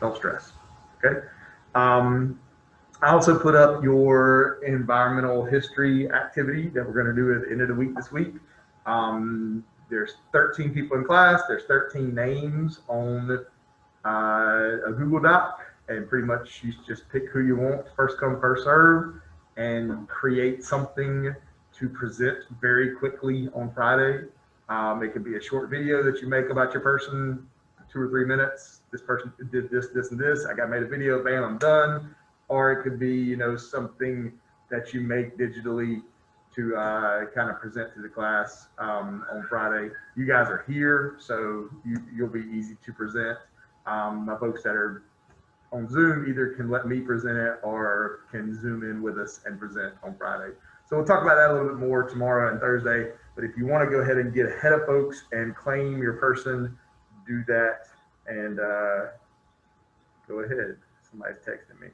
Don't stress. Okay. I also put up your environmental history activity that we're going to do at the end of the week this week. There's 13 people in class. There's 13 names on a Google Doc, and pretty much you just pick who you want, first come, first serve, and create something to present very quickly on Friday. It could be a short video that you make about your person, 2 or 3 minutes. This person did this, this, and this. I got made a video, bam, I'm done. Or it could be, you know, something that you make digitally to kind of present to the class on Friday. You guys are here, so you'll be easy to present. My folks that are on Zoom either can let me present it or can Zoom in with us and present on Friday. So we'll talk about that a little bit more tomorrow and Thursday. But if you want to go ahead and get ahead of folks and claim your person, do that and go ahead. Somebody's texting me.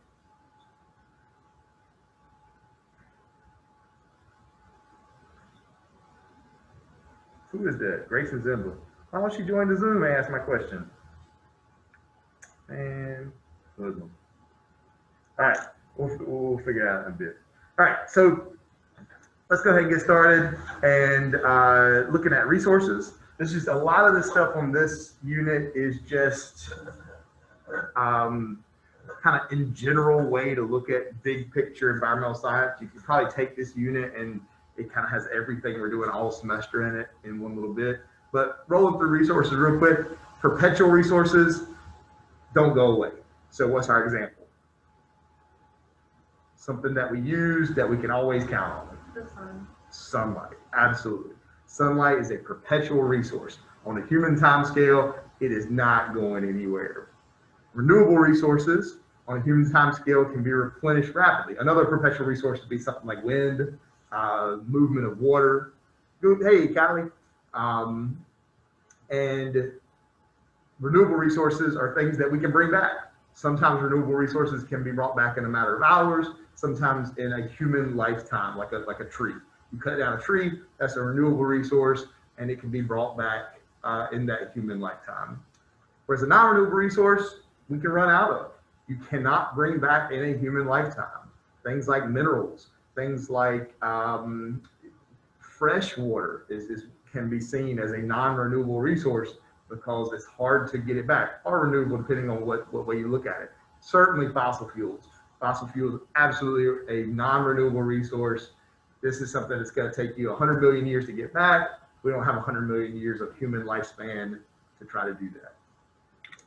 Who is that? Grayson Zimba. Why don't you join the Zoom and ask my question? And Muslim. All right, we'll figure it out in a bit. All right, so let's go ahead and get started. And looking at resources, this is a lot of the stuff on this unit is just kind of in general way to look at big picture environmental science. You could probably take this unit and it kind of has everything we're doing all semester in it in one little bit. But rolling through resources real quick, perpetual resources don't go away. So what's our example? Something that we use that we can always count on. The sun. Sunlight, absolutely. Sunlight is a perpetual resource. On a human time scale, it is not going anywhere. Renewable resources on a human time scale can be replenished rapidly. Another perpetual resource would be something like wind, movement of water. Hey, Callie. And renewable resources are things that we can bring back. Sometimes renewable resources can be brought back in a matter of hours, sometimes in a human lifetime, like a tree. You cut down a tree, that's a renewable resource, and it can be brought back in that human lifetime. Whereas a non-renewable resource, we can run out of. You cannot bring back in a human lifetime. Things like minerals, things like fresh water can be seen as a non-renewable resource because it's hard to get it back, or renewable depending on what way you look at it. Certainly fossil fuels. Fossil fuels, absolutely a non-renewable resource. This is something that's going to take you 100 million years to get back. We don't have 100 million years of human lifespan to try to do that.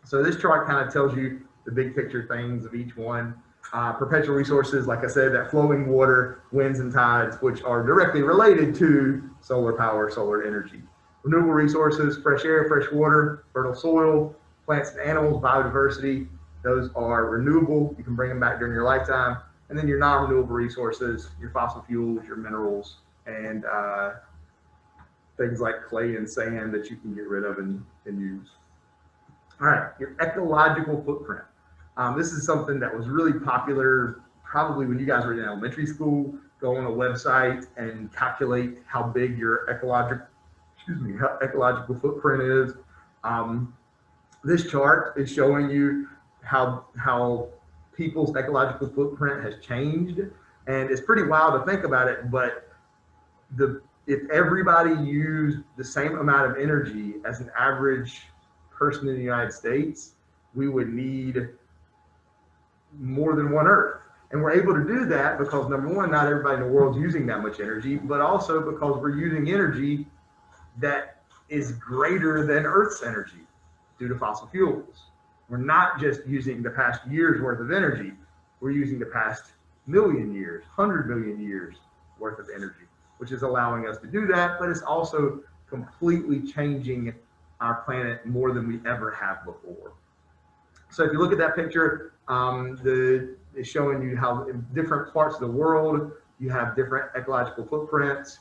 So this chart kind of tells you the big picture things of each one. Perpetual resources, like I said, that flowing water, winds and tides, which are directly related to solar power, solar energy. Renewable resources, fresh air, fresh water, fertile soil, plants and animals, biodiversity, those are renewable. You can bring them back during your lifetime. And then your non-renewable resources, your fossil fuels, your minerals, and things like clay and sand that you can get rid of and use. All right, your ecological footprint. This is something that was really popular probably when you guys were in elementary school. Go on a website and calculate how big your ecological footprint is. This chart is showing you how people's ecological footprint has changed, and it's pretty wild to think about it. But if everybody used the same amount of energy as an average person in the United States, we would need more than one Earth. And we're able to do that because, number one, not everybody in the world is using that much energy, but also because we're using energy that is greater than Earth's energy due to fossil fuels. We're not just using the past year's worth of energy, we're using the past million years, 100 million years worth of energy, which is allowing us to do that, but it's also completely changing our planet more than we ever have before. So if you look at that picture, it's showing you how in different parts of the world, you have different ecological footprints.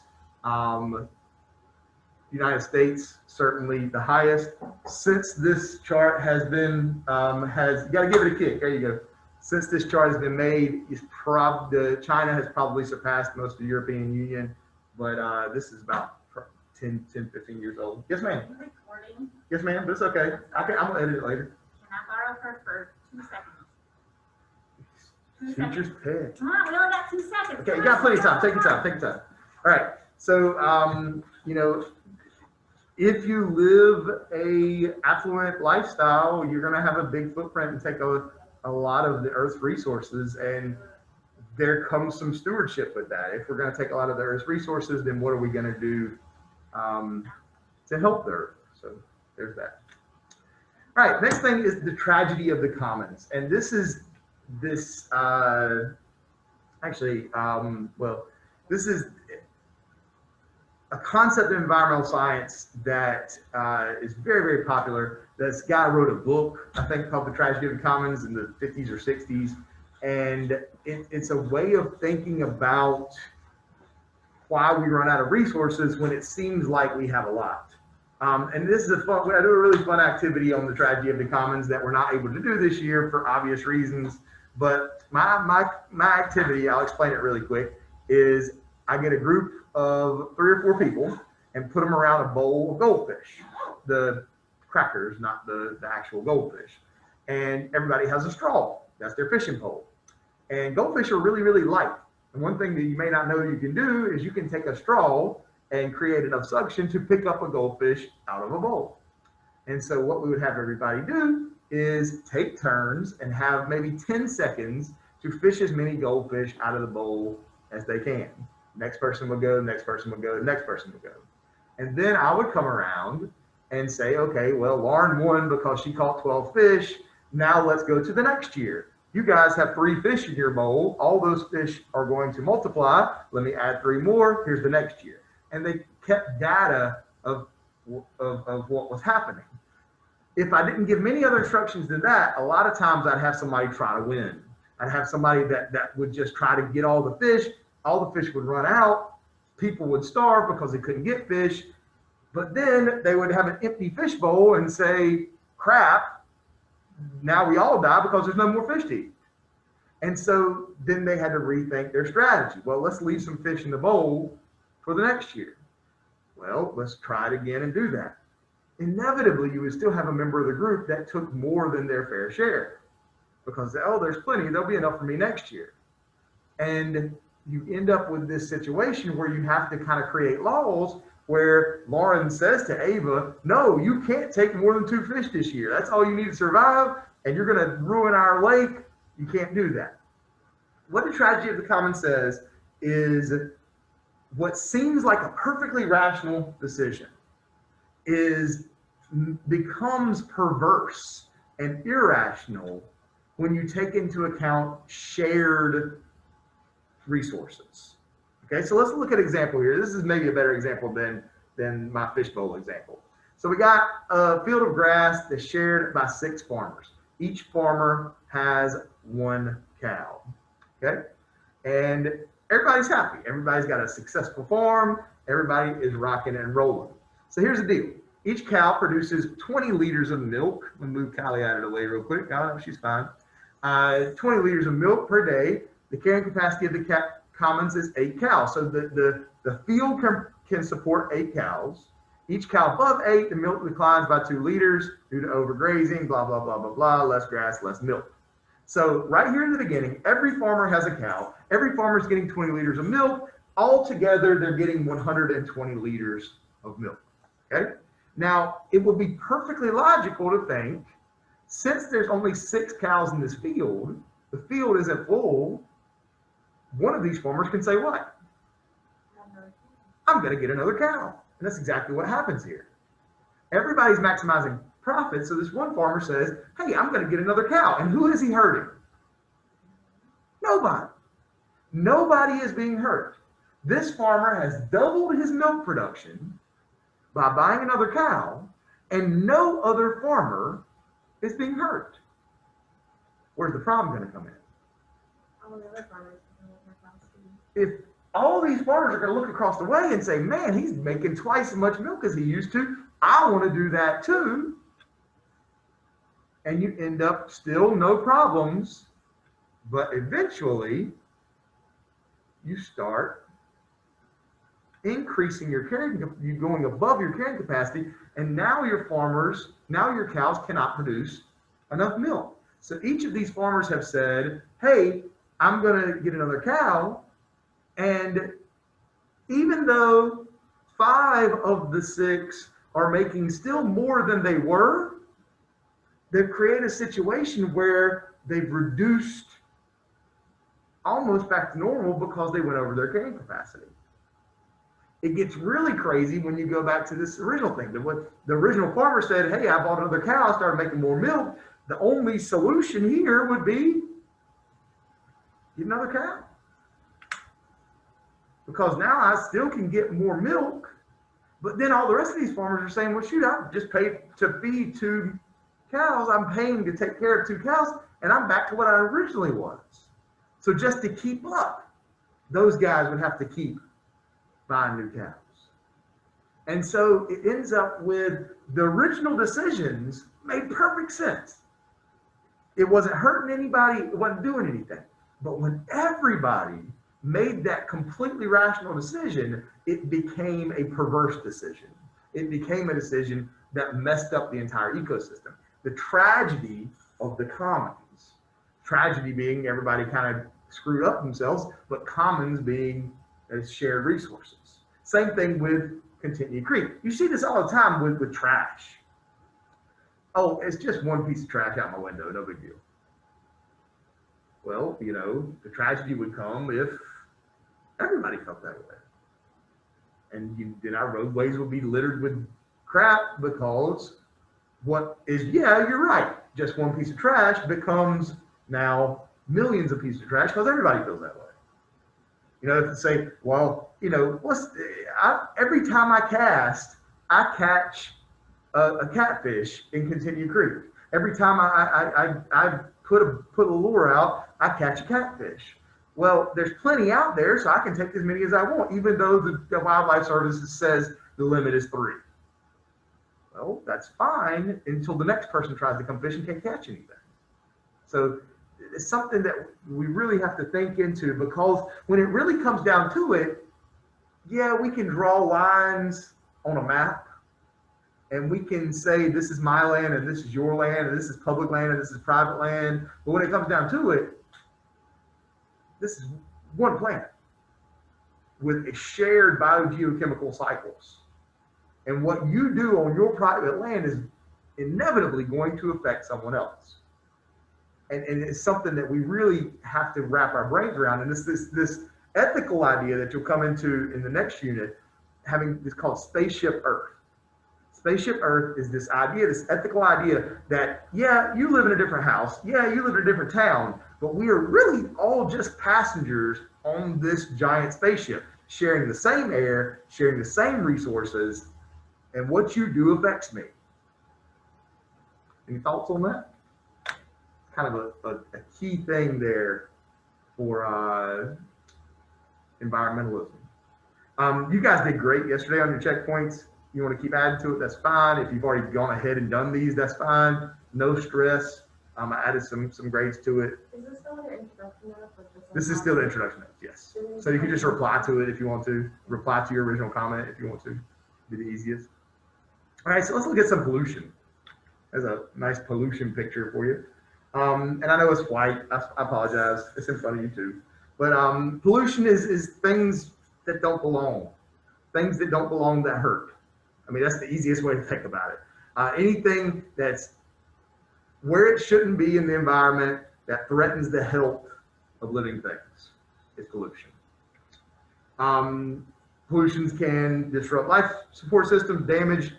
United States, certainly the highest. Since this chart has been, you gotta give it a kick, there you go. Since this chart has been made, China has probably surpassed most of the European Union, but this is about 10, 15 years old. Yes, ma'am. Recording. Yes, ma'am, but it's okay. I'm gonna edit it later. Can I borrow her for 2 seconds. Shoot your pet. Come on, we only got 2 seconds. Okay, you got plenty of time. Take your time. Take your time. All right. So, you know, if you live a affluent lifestyle, you're going to have a big footprint and take a lot of the Earth's resources, and there comes some stewardship with that. If we're going to take a lot of the Earth's resources, then what are we going to do to help the Earth? So there's that. All right, next thing is the tragedy of the commons, and this is this this is a concept of environmental science that is very, very popular. This guy wrote a book, I think, called The Tragedy of the Commons in the 50s or 60s. And it's a way of thinking about why we run out of resources when it seems like we have a lot. And this is I do a really fun activity on the tragedy of the commons that we're not able to do this year for obvious reasons. But my activity, I'll explain it really quick, is I get a group of 3 or 4 people and put them around a bowl of goldfish, the crackers, not the actual goldfish. And everybody has a straw. That's their fishing pole. And goldfish are really, really light. And one thing that you may not know you can do is you can take a straw and create enough suction to pick up a goldfish out of a bowl. And so what we would have everybody do is take turns and have maybe 10 seconds to fish as many goldfish out of the bowl as they can. Next person would go, next person would go, next person would go. And then I would come around and say, okay, well, Lauren won because she caught 12 fish. Now let's go to the next year. You guys have 3 fish in your bowl. All those fish are going to multiply. Let me add 3 more. Here's the next year. And they kept data of what was happening. If I didn't give many other instructions than that, a lot of times I'd have somebody try to win. I'd have somebody that would just try to get all the fish. All the fish would run out. People would starve because they couldn't get fish. But then they would have an empty fish bowl and say, crap, now we all die because there's no more fish to eat. And so then they had to rethink their strategy. Well, let's leave some fish in the bowl for the next year. Well, let's try it again and do that. Inevitably, you would still have a member of the group that took more than their fair share because, oh, there's plenty, there'll be enough for me next year. And you end up with this situation where you have to kind of create laws where Lauren says to Ava, no, you can't take more than 2 fish this year. That's all you need to survive, and you're going to ruin our lake. You can't do that. What the tragedy of the commons says is what seems like a perfectly rational decision becomes perverse and irrational when you take into account shared resources. Okay, so let's look at an example here. This is maybe a better example than my fishbowl example. So we got a field of grass that's shared by 6 farmers. Each farmer has 1 cow. Okay, and everybody's happy. Everybody's got a successful farm. Everybody is rocking and rolling. So here's the deal. Each cow produces 20 liters of milk. We'll move Callie out of the way real quick. I know she's fine. 20 liters of milk per day. The carrying capacity of the commons is 8 cows. So the field can support 8 cows. Each cow above 8, the milk declines by 2 liters due to overgrazing, blah, blah, blah, blah, blah, less grass, less milk. So right here in the beginning, every farmer has a cow. Every farmer is getting 20 liters of milk. All together, they're getting 120 liters of milk. Okay? Now, it would be perfectly logical to think, since there's only 6 cows in this field, the field isn't full, one of these farmers can say what? I'm going to get another cow. And that's exactly what happens here. Everybody's maximizing profit, so this one farmer says, hey, I'm going to get another cow. And who is he hurting? Nobody. Nobody is being hurt. This farmer has doubled his milk production by buying another cow, and no other farmer is being hurt. Where's the problem going to come in? If all these farmers are going to look across the way and say, man, he's making twice as much milk as he used to, I want to do that too. And you end up still no problems, but eventually you start increasing your carrying, you going above your carrying capacity, and now your farmers, now your cows cannot produce enough milk. So each of these farmers have said, hey, I'm going to get another cow. And even though 5 of the 6 are making still more than they were, they've created a situation where they've reduced almost back to normal because they went over their carrying capacity. It gets really crazy when you go back to this original thing. What the original farmer said, hey, I bought another cow, I started making more milk. The only solution here would be get another cow. Because now I still can get more milk, but then all the rest of these farmers are saying, well, shoot, I just paid to feed 2 cows. I'm paying to take care of 2 cows, and I'm back to what I originally was. So just to keep up, those guys would have to keep buying new cows. And so it ends up with the original decisions made perfect sense. It wasn't hurting anybody, it wasn't doing anything. But when everybody made that completely rational decision, it became a perverse decision. It became a decision that messed up the entire ecosystem. The tragedy of the commons, tragedy being everybody kind of screwed up themselves, but commons being as shared resources. Same thing with Continued Creek. You see this all the time with trash. Oh, it's just one piece of trash out my window, no big deal. Well, you know, the tragedy would come if everybody felt that way. And then our roadways would be littered with crap because what is, yeah, you're right, just one piece of trash becomes now millions of pieces of trash because everybody feels that way. You know, to say, well, you know, every time I cast, I catch a catfish in Continued Creek. Every time I put a lure out, I catch a catfish. Well, there's plenty out there, so I can take as many as I want, even though the Wildlife Services says the limit is 3. Well, that's fine until the next person tries to come fish and can't catch anything. So it's something that we really have to think into, because when it really comes down to it, yeah, we can draw lines on a map and we can say this is my land and this is your land and this is public land and this is private land. But when it comes down to it, this is one planet with a shared biogeochemical cycles. And what you do on your private land is inevitably going to affect someone else. And it's something that we really have to wrap our brains around. And this ethical idea that you'll come into in the next unit, having this called Spaceship Earth. Spaceship Earth is this idea, this ethical idea that, yeah, you live in a different house. Yeah, you live in a different town, but we are really all just passengers on this giant spaceship, sharing the same air, sharing the same resources, and what you do affects me. Any thoughts on that? Kind of a key thing there for environmentalism. You guys did great yesterday on your checkpoints. You want to keep adding to it, that's fine. If you've already gone ahead and done these, that's fine. No stress. I added some grades to it. Is this still an introduction note? This is still the introduction note, yes. So you can just reply to it if you want to. Reply to your original comment if you want to. Be the easiest. All right, so let's look at some pollution. There's a nice pollution picture for you. And I know it's white. I apologize. It's in front of you too. But pollution is things that don't belong. Things that don't belong that hurt. I mean, that's the easiest way to think about it. Anything that's where it shouldn't be in the environment that threatens the health of living things is pollution. Pollutions can disrupt life support systems, damage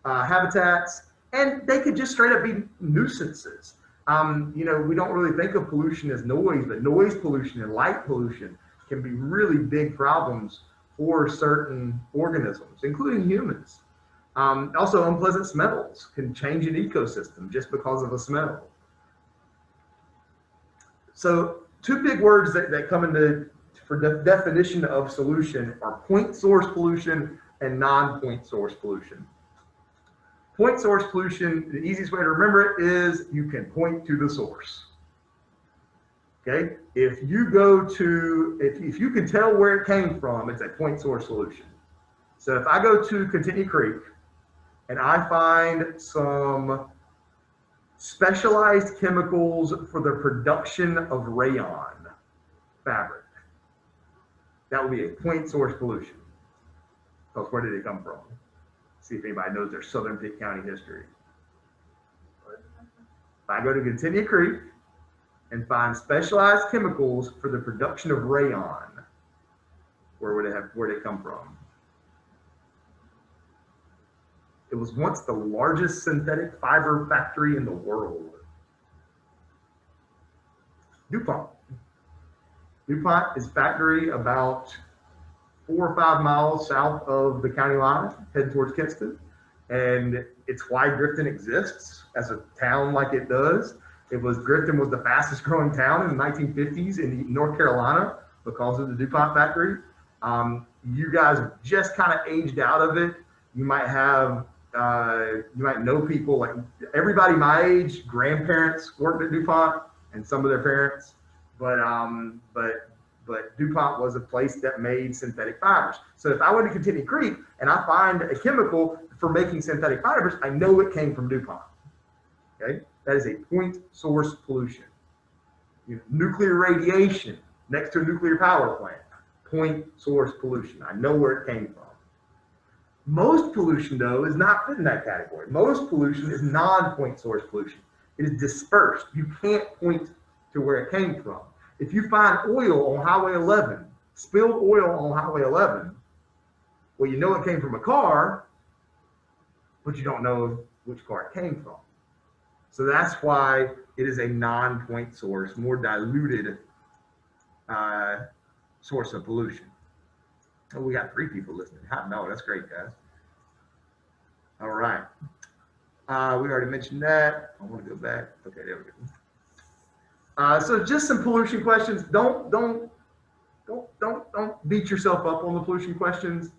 habitats, and they could just straight up be nuisances. You know, we don't really think of pollution as noise, but noise pollution and light pollution can be really big problems for certain organisms, including humans. Also, unpleasant smells can change an ecosystem just because of a smell. So 2 big words that come into for the definition of solution are point source pollution and non-point source pollution. Point source pollution, the easiest way to remember it is you can point to the source. Okay, if you go to, if you can tell where it came from, it's a point source solution. So if I go to Continued Creek and I find some Specialized chemicals for the production of rayon fabric. That would be a point source pollution. Because where did it come from? See if anybody knows their Southern Pitt County history. If I go to Continia Creek and find specialized chemicals for the production of rayon, where'd it come from? It was once the largest synthetic fiber factory in the world. DuPont. DuPont is a factory about 4 or 5 miles south of the county line, heading towards Kinston. And it's why Grifton exists as a town like it does. Grifton was the fastest growing town in the 1950s in North Carolina because of the DuPont factory. You guys have just kind of aged out of it. You might know people like everybody my age, grandparents worked at DuPont and some of their parents, but DuPont was a place that made synthetic fibers. So if I went to Continia Creek and I find a chemical for making synthetic fibers, I know it came from DuPont. Okay, that is a point source pollution. Nuclear radiation next to a nuclear power plant, point source pollution. I know where it came from. Most pollution, though, is not fit in that category. Most pollution is non-point source pollution. It is dispersed. You can't point to where it came from. If you find oil on Highway 11, spilled oil on Highway 11, well, you know it came from a car, but you don't know which car it came from. So that's why it is a non-point source, more diluted source of pollution. Oh, we got 3 people listening. No, that's great, guys. All right. We already mentioned that. I want to go back. Okay, there we go. So just some pollution questions. Don't beat yourself up on the pollution questions.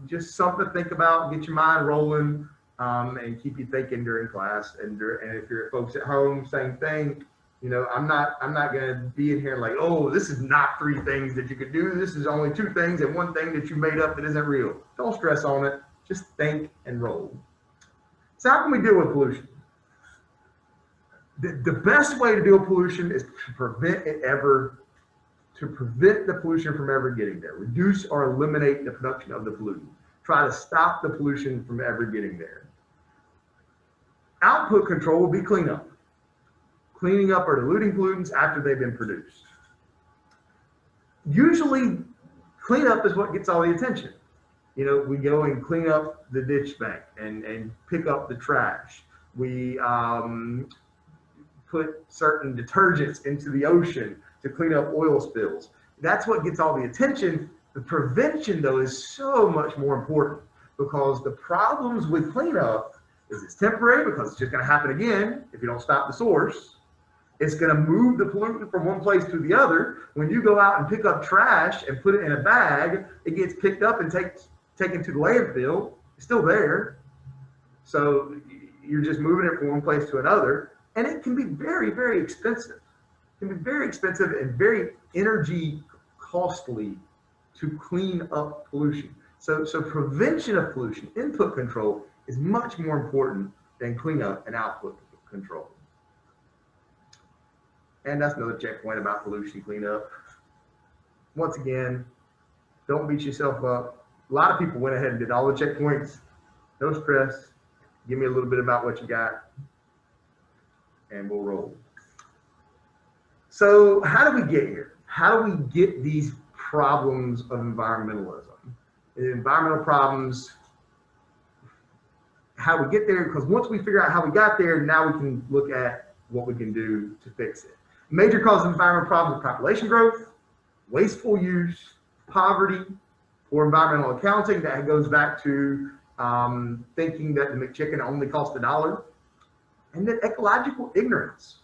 Just something to think about, get your mind rolling, and keep you thinking during class. And if you're folks at home, same thing. I'm not going to be in here like, oh, this is not 3 things that you could do. This is only 2 things and 1 thing that you made up that isn't real. Don't stress on it. Just think and roll. So how can we deal with pollution? The best way to deal with pollution is to prevent the pollution from ever getting there. Reduce or eliminate the production of the pollutant. Try to stop the pollution from ever getting there. Output control will be cleanup. Cleaning up or diluting pollutants after they've been produced. Usually, cleanup is what gets all the attention. We go and clean up the ditch bank and pick up the trash. We put certain detergents into the ocean to clean up oil spills. That's what gets all the attention. The prevention, though, is so much more important because the problems with cleanup is it's temporary because it's just going to happen again if you don't stop the source. It's going to move the pollutant from one place to the other. When you go out and pick up trash and put it in a bag, it gets picked up and taken to the landfill. It's still there. So you're just moving it from one place to another. And it can be very, very expensive. It can be very expensive and very energy costly to clean up pollution. So prevention of pollution, input control, is much more important than cleanup and output control. And that's another checkpoint about pollution cleanup. Once again, don't beat yourself up. A lot of people went ahead and did all the checkpoints. No stress. Give me a little bit about what you got, and we'll roll. So how do we get here? How do we get these problems of environmentalism? The environmental problems, how we get there, because once we figure out how we got there, now we can look at what we can do to fix it. Major causes of environmental problems are population growth, wasteful use, poverty, or environmental accounting. That goes back to thinking that the McChicken only cost $1. And then ecological ignorance.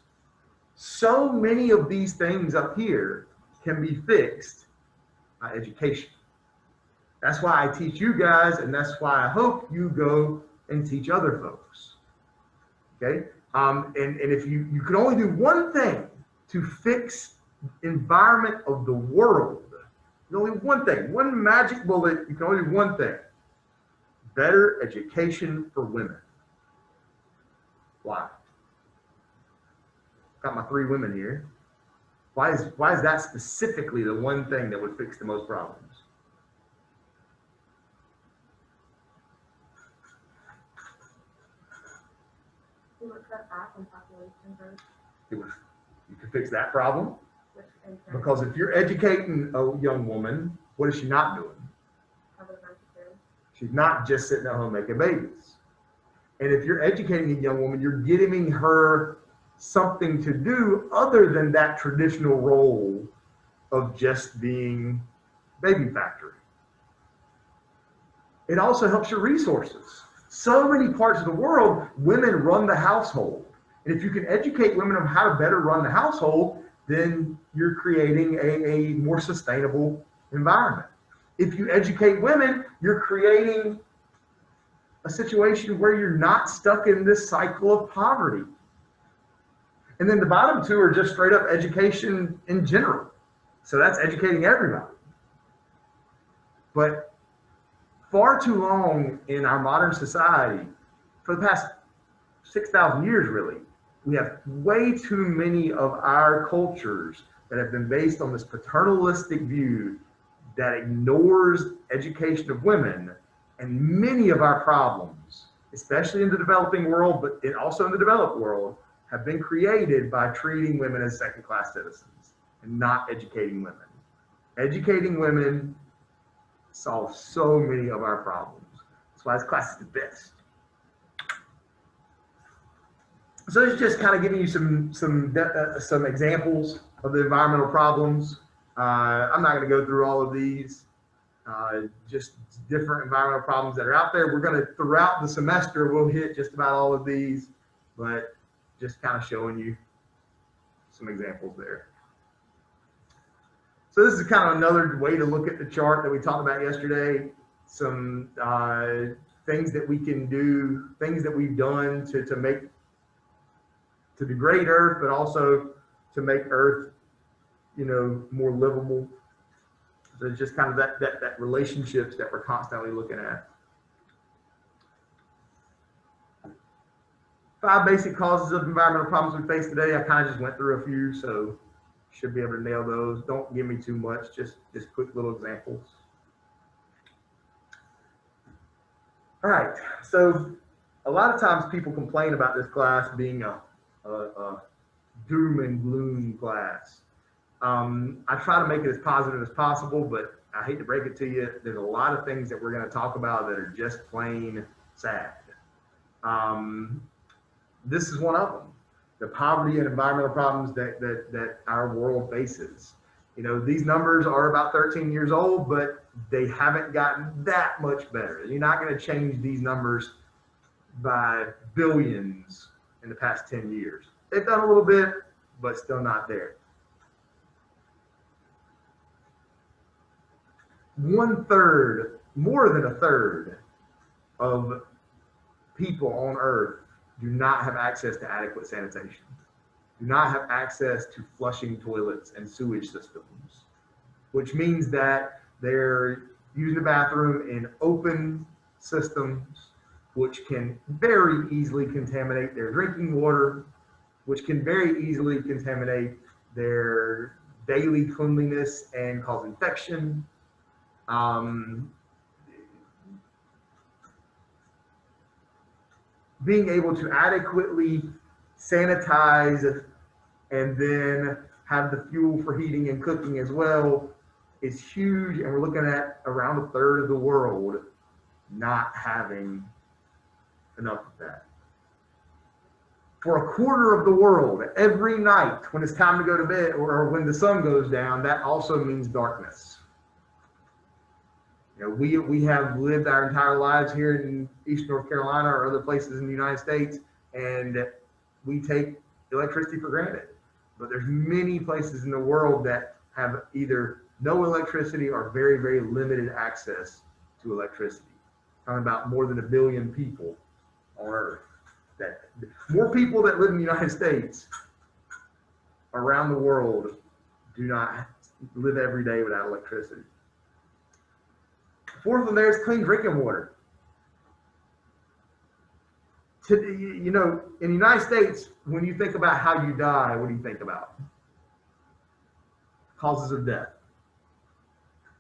So many of these things up here can be fixed by education. That's why I teach you guys, and that's why I hope you go and teach other folks. Okay? And if you could only do one thing to fix environment of the world, only one thing, one magic bullet, you can only do one thing. Better education for women. Why? got my 3 women here. Why is that specifically the one thing that would fix the most problems? We would cut back on population growth, You could fix that problem. which in turn Because if you're educating a young woman, what is she not doing? have a bunch of kids. She's not just sitting at home making babies. And if you're educating a young woman, you're giving her something to do other than that traditional role of just being baby factory. It also helps your resources. So many parts of the world, women run the household. And if you can educate women on how to better run the household, then you're creating a more sustainable environment. If you educate women, you're creating a situation where you're not stuck in this cycle of poverty. And then the bottom 2 are just straight up education in general. So that's educating everybody. But far too long in our modern society, for the past 6,000 years really, we have way too many of our cultures that have been based on this paternalistic view that ignores education of women. And many of our problems, especially in the developing world, but also in the developed world, have been created by treating women as second-class citizens and not educating women. Educating women solves so many of our problems. That's why this class is the best. So it's just kind of giving you some examples of the environmental problems. I'm not going to go through all of these. Just different environmental problems that are out there. We're going to, throughout the semester, we'll hit just about all of these, but just kind of showing you some examples there. So this is kind of another way to look at the chart that we talked about yesterday. Some things that we can do, things that we've done to degrade Earth, but also to make Earth, more livable. So it's just kind of that relationships that we're constantly looking at. 5 basic causes of environmental problems we face today. I kind of just went through a few, so should be able to nail those. Don't give me too much, just quick little examples. All right, so a lot of times people complain about this class being a doom and gloom class. I try to make it as positive as possible, but I hate to break it to you, there's a lot of things that we're going to talk about that are just plain sad. This is one of them. The poverty and environmental problems that our world faces. These numbers are about 13 years old, but they haven't gotten that much better. You're not going to change these numbers by billions in the past 10 years. They've done a little bit, but still not there. 1/3, more than a third of people on Earth do not have access to adequate sanitation, do not have access to flushing toilets and sewage systems, which means that they're using the bathroom in open systems, which can very easily contaminate their drinking water, which can very easily contaminate their daily cleanliness and cause infection. Being able to adequately sanitize and then have the fuel for heating and cooking as well is huge, and we're looking at around 1/3 of the world not having enough of that. For 1/4 of the world, every night when it's time to go to bed or when the sun goes down, that also means darkness. We have lived our entire lives here in East North Carolina or other places in the United States, and we take electricity for granted. But there's many places in the world that have either no electricity or very, very limited access to electricity. Talking about more than 1 billion people on Earth. That more people that live in the United States around the world do not live every day without electricity. 4th one there is clean drinking water. You know, in the United States, when you think about how you die, what do you think about? Causes of death.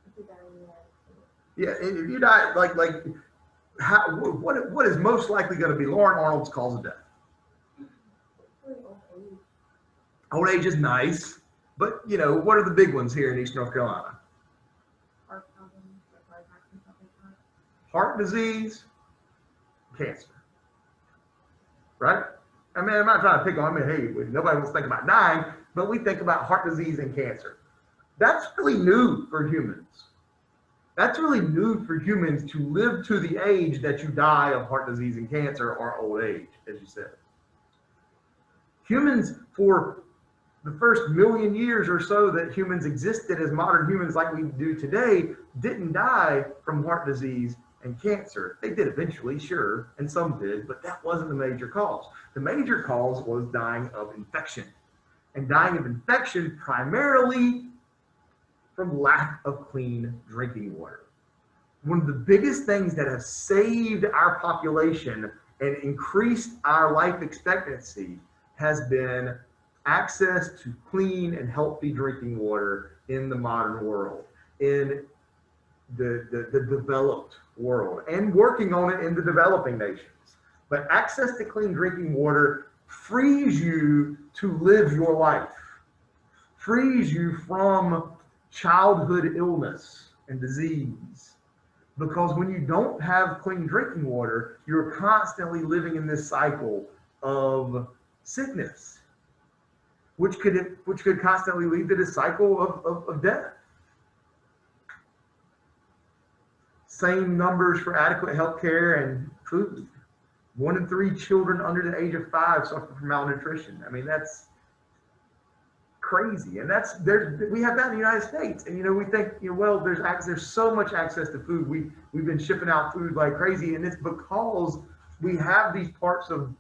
If you die in the United States. Yeah, if you die, how, what is most likely going to be Lauren Arnold's cause of death? Probably old age. Old age is nice, but you know, what are the big ones here in East North Carolina? Heart problems, like heart attacks and stuff like that. Heart disease, cancer. Right? I mean, I'm not trying to pick on, hey, nobody wants to think about dying, but we think about heart disease and cancer. That's really new for humans. That's really new for humans to live to the age that you die of heart disease and cancer or old age, as you said. Humans, for the first million years or so that humans existed as modern humans like we do today, didn't die from heart disease and cancer. They did eventually, sure, and some did, but that wasn't the major cause. The major cause was dying of infection, and dying of infection primarily from lack of clean drinking water. One of the biggest things that has saved our population and increased our life expectancy has been access to clean and healthy drinking water in the modern world, in the developed world, and working on it in the developing nations. But access to clean drinking water frees you to live your life, frees you from childhood illness and disease. Because when you don't have clean drinking water, you're constantly living in this cycle of sickness, which could constantly lead to this cycle of death. Same numbers for adequate health care and food. 1 in 3 children under the age of 5 suffer from malnutrition. I mean, that's crazy. And we have that in the United States. And, you know, we think, you know, well, there's so much access to food. We've been shipping out food like crazy. And it's because we have these parts of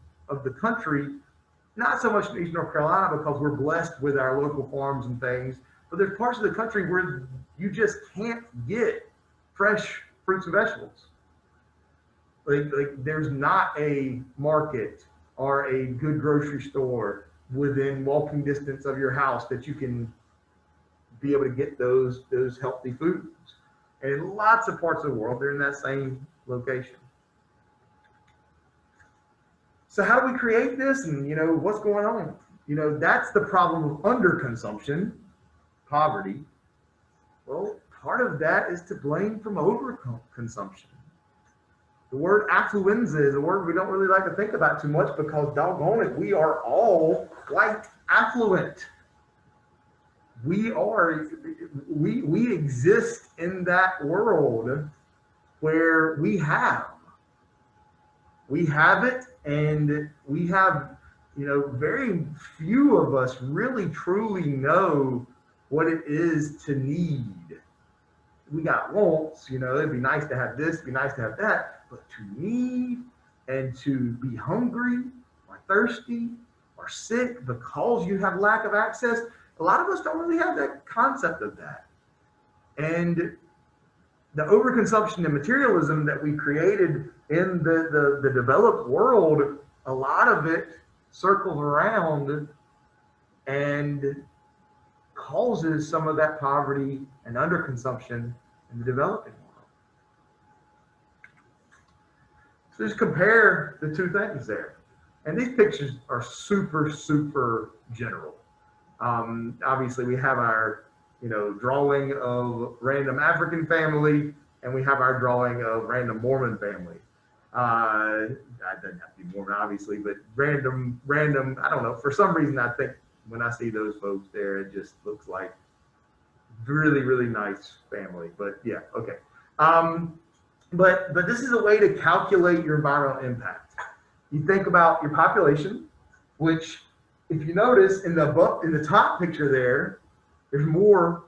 the country, not so much in East North Carolina because we're blessed with our local farms and things, but there's parts of the country where you just can't get fresh fruits and vegetables. Like there's not a market or a good grocery store within walking distance of your house that you can be able to get those healthy foods. And in lots of parts of the world, they're in that same location. So how do we create this, and you know, what's going on? You know, that's the problem of underconsumption, poverty. Well, part of that is to blame from overconsumption. The word affluenza is a word we don't really like to think about too much because, doggone it, we are all quite affluent. We exist in that world where we have it, and we have, you know, very few of us really truly know what it is to need. We got wants, you know, it'd be nice to have this, it'd be nice to have that, but to need and to be hungry or thirsty or sick because you have lack of access, a lot of us don't really have that concept of that. And the overconsumption and materialism that we created in the developed world, a lot of it circles around and causes some of that poverty and underconsumption in the developing world. So just compare the two things there. And these pictures are super, super general. Obviously, we have our, you know, drawing of random African family, and we have our drawing of random Mormon family. It doesn't have to be Mormon, obviously, but random, I don't know. For some reason, I think when I see those folks there, it just looks like really, really nice family. But yeah, okay. But this is a way to calculate your environmental impact. You think about your population, which, if you notice in the top picture there, there's more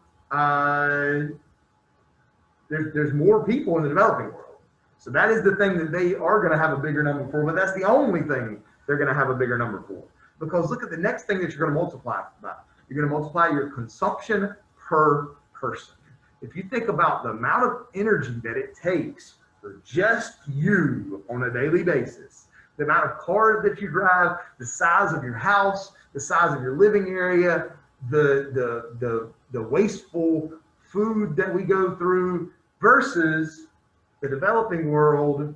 there's more people in the developing world. So that is the thing that they are going to have a bigger number for, but that's the only thing they're going to have a bigger number for. Because look at the next thing that you're going to multiply by. You're going to multiply your consumption per person. If you think about the amount of energy that it takes for just you on a daily basis the amount of cars that you drive, the size of your house, the size of your living area, the wasteful food that we go through versus the developing world,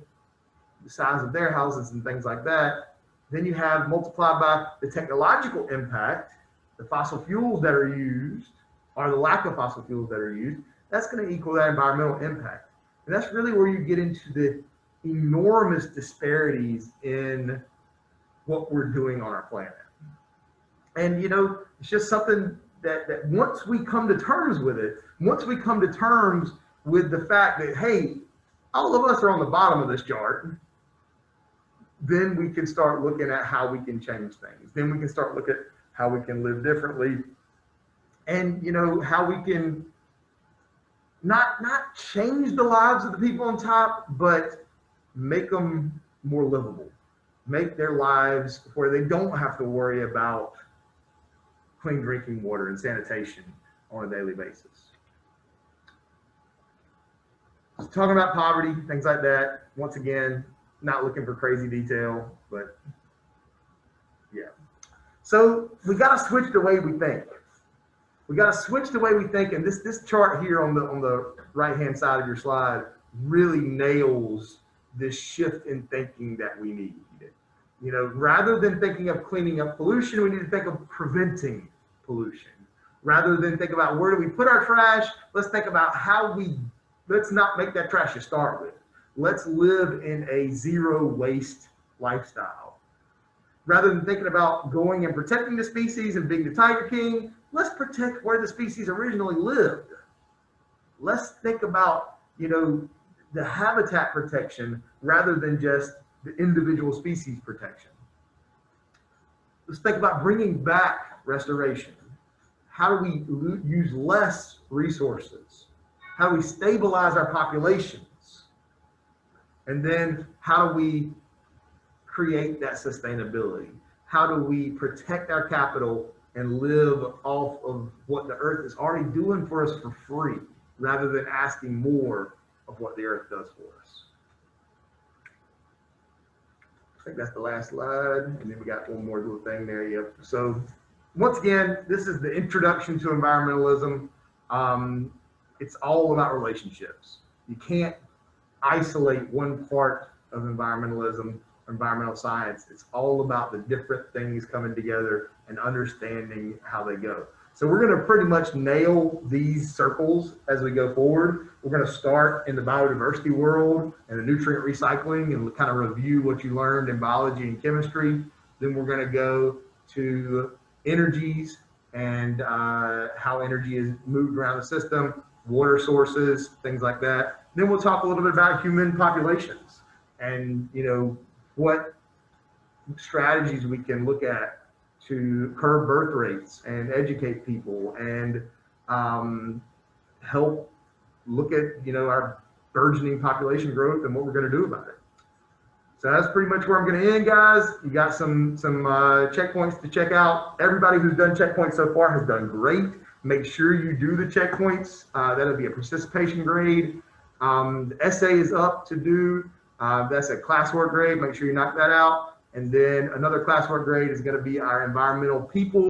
the size of their houses and things like that. Then you have multiplied by the technological impact, the fossil fuels that are used, or the lack of fossil fuels that are used. That's going to equal that environmental impact. And that's really where you get into the enormous disparities in what we're doing on our planet. And, you know, it's just something that once we come to terms with it, once we come to terms with the fact that, hey, all of us are on the bottom of this chart, then we can start looking at how we can change things. Then we can start looking at how we can live differently, and, you know, how we can not change the lives of the people on top, but make them more livable, make their lives where they don't have to worry about clean drinking water and sanitation on a daily basis. So talking about poverty, things like that, once again, not looking for crazy detail, but yeah. So we got to switch the way we think. We got to switch the way we think, and this chart here on the right-hand side of your slide really nails this shift in thinking that we need. You know, rather than thinking of cleaning up pollution, we need to think of preventing pollution. Rather than think about where do we put our trash, let's think about let's not make that trash to start with. Let's live in a zero waste lifestyle. Rather than thinking about going and protecting the species and being the Tiger King, let's protect where the species originally lived. Let's think about, you know, the habitat protection rather than just the individual species protection. Let's think about bringing back restoration. How do we use less resources? How do we stabilize our populations? And then how do we create that sustainability? How do we protect our capital and live off of what the earth is already doing for us for free, rather than asking more of what the earth does for us? I think that's the last slide. And then we got one more little thing there. Yep. So once again, this is the introduction to environmentalism. It's all about relationships. You can't isolate one part of environmentalism, environmental science. It's all about the different things coming together and understanding how they go. So we're going to pretty much nail these circles as we go forward. We're going to start in the biodiversity world and the nutrient recycling and kind of review what you learned in biology and chemistry. Then we're going to go to energies and how energy is moved around the system, water sources, things like that. Then we'll talk a little bit about human populations and, you know, what strategies we can look at to curb birth rates and educate people and help look at, you know, our burgeoning population growth and what we're going to do about it. So that's pretty much where I'm going to end, guys. You got some checkpoints to check out. Everybody who's done checkpoints so far has done great. Make sure you do the checkpoints. That'll be a participation grade. The essay is up to do. That's a classwork grade. Make sure you knock that out. And then another classwork grade is going to be our environmental people